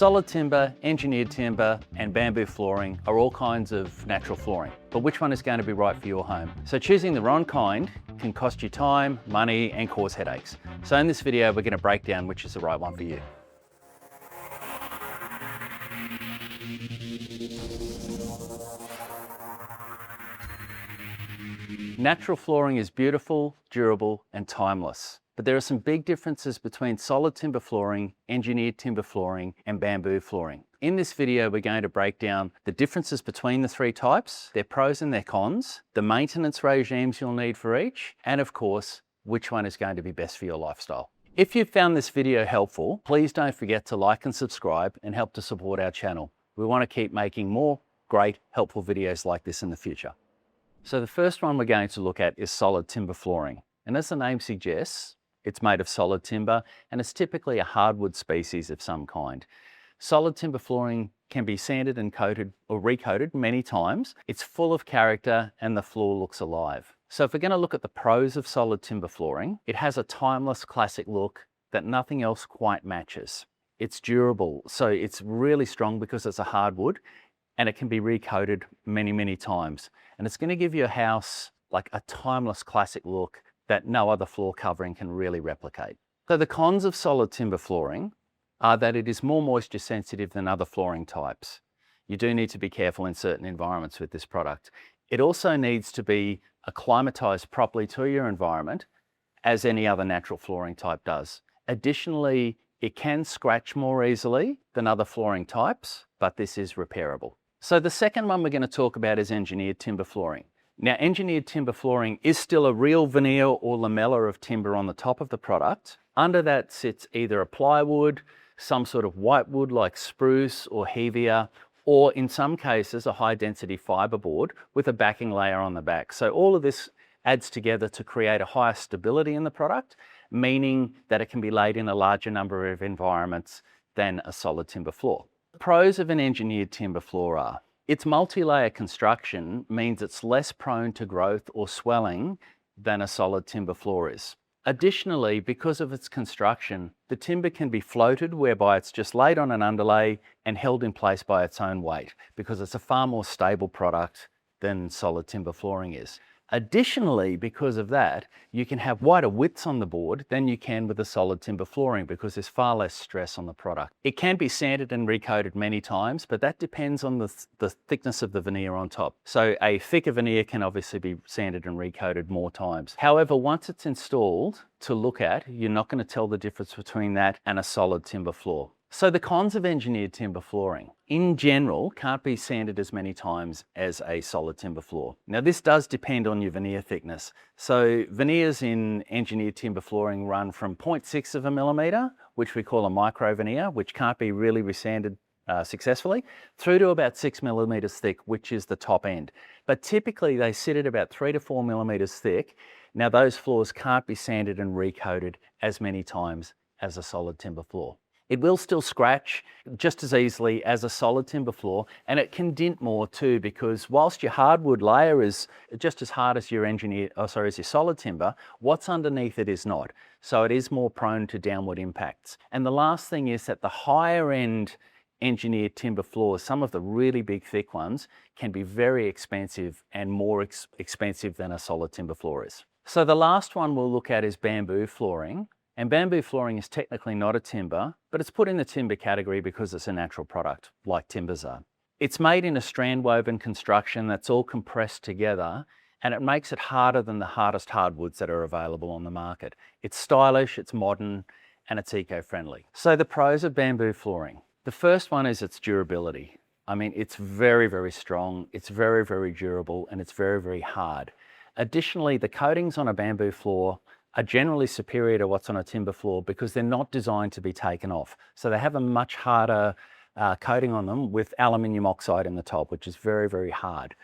Solid timber, engineered timber, and bamboo flooring are all kinds of natural flooring, but which one is going to be right for your home? So choosing the wrong kind can cost you time, money, and cause headaches. So in this video, we're going to break down which is the right one for you. Natural flooring is beautiful, durable, and timeless. But there are some big differences between solid timber flooring, engineered timber flooring, and bamboo flooring. In this video, we're going to break down the differences between the three types, their pros and their cons, the maintenance regimes you'll need for each, and of course, which one is going to be best for your lifestyle. If you've found this video helpful, please don't forget to like and subscribe and help to support our channel. We want to keep making more great, helpful videos like this in the future. So the first one we're going to look at is solid timber flooring. And as the name suggests, it's made of solid timber and it's typically a hardwood species of some kind. Solid timber flooring can be sanded and coated or recoated many times. It's full of character and the floor looks alive. So if we're going to look at the pros of solid timber flooring, it has a timeless classic look that nothing else quite matches. It's durable, so it's really strong because it's a hardwood and it can be recoated many, many times. And it's going to give your house like a timeless classic look that no other floor covering can really replicate. So the cons of solid timber flooring are that it is more moisture sensitive than other flooring types. You do need to be careful in certain environments with this product. It also needs to be acclimatized properly to your environment, as any other natural flooring type does. Additionally, it can scratch more easily than other flooring types, but this is repairable. So the second one we're going to talk about is engineered timber flooring. Now, engineered timber flooring is still a real veneer or lamella of timber on the top of the product. Under that sits either a plywood, some sort of whitewood like spruce or hevea, or in some cases a high density fiberboard with a backing layer on the back. So all of this adds together to create a higher stability in the product, meaning that it can be laid in a larger number of environments than a solid timber floor. The pros of an engineered timber floor are: its multi-layer construction means it's less prone to growth or swelling than a solid timber floor is. Additionally, because of its construction, the timber can be floated, whereby it's just laid on an underlay and held in place by its own weight, because it's a far more stable product than solid timber flooring is. Additionally, because of that, you can have wider widths on the board than you can with a solid timber flooring because there's far less stress on the product. It can be sanded and recoated many times, but that depends on the thickness of the veneer on top. So a thicker veneer can obviously be sanded and recoated more times. However, once it's installed to look at, you're not going to tell the difference between that and a solid timber floor. So the cons of engineered timber flooring, in general, can't be sanded as many times as a solid timber floor. Now this does depend on your veneer thickness. So veneers in engineered timber flooring run from 0.6 of a millimeter, which we call a micro veneer, which can't be really resanded successfully, through to about 6 millimeters thick, which is the top end. But typically they sit at about 3 to 4 millimeters thick. Now those floors can't be sanded and recoated as many times as a solid timber floor. It will still scratch just as easily as a solid timber floor, and it can dent more too, because whilst your hardwood layer is just as hard as your solid timber, what's underneath it is not. So it is more prone to downward impacts. And the last thing is that the higher end engineered timber floors, some of the really big thick ones, can be very expensive and more expensive than a solid timber floor is. So the last one we'll look at is bamboo flooring. And bamboo flooring is technically not a timber, but it's put in the timber category because it's a natural product, like timbers are. It's made in a strand woven construction that's all compressed together, and it makes it harder than the hardest hardwoods that are available on the market. It's stylish, it's modern, and it's eco-friendly. So the pros of bamboo flooring. The first one is its durability. I mean, it's very, very strong, it's very, very durable, and it's very, very hard. Additionally, the coatings on a bamboo floor are generally superior to what's on a timber floor because they're not designed to be taken off. So they have a much harder coating on them with aluminium oxide in the top, which is very, very hard.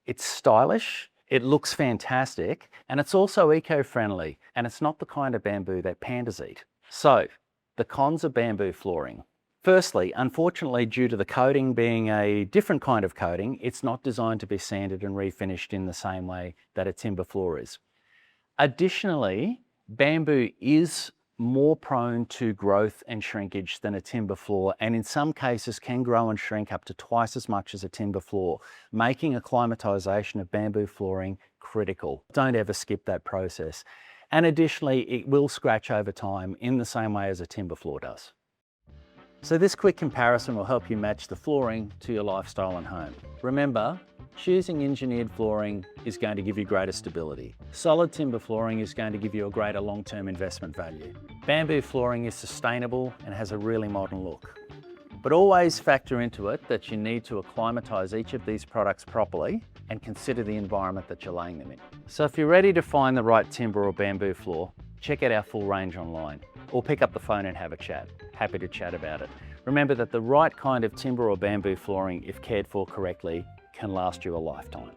It's stylish, it looks fantastic, and it's also eco-friendly, and it's not the kind of bamboo that pandas eat. So the cons of bamboo flooring. Firstly, unfortunately, due to the coating being a different kind of coating, it's not designed to be sanded and refinished in the same way that a timber floor is. Additionally, bamboo is more prone to growth and shrinkage than a timber floor, and in some cases can grow and shrink up to twice as much as a timber floor, making acclimatisation of bamboo flooring critical. Don't ever skip that process. And additionally, it will scratch over time in the same way as a timber floor does. So this quick comparison will help you match the flooring to your lifestyle and home. Remember, choosing engineered flooring is going to give you greater stability. Solid timber flooring is going to give you a greater long-term investment value. Bamboo flooring is sustainable and has a really modern look. But always factor into it that you need to acclimatise each of these products properly and consider the environment that you're laying them in. So if you're ready to find the right timber or bamboo floor, check out our full range online or pick up the phone and have a chat. Happy to chat about it. Remember that the right kind of timber or bamboo flooring, if cared for correctly, can last you a lifetime.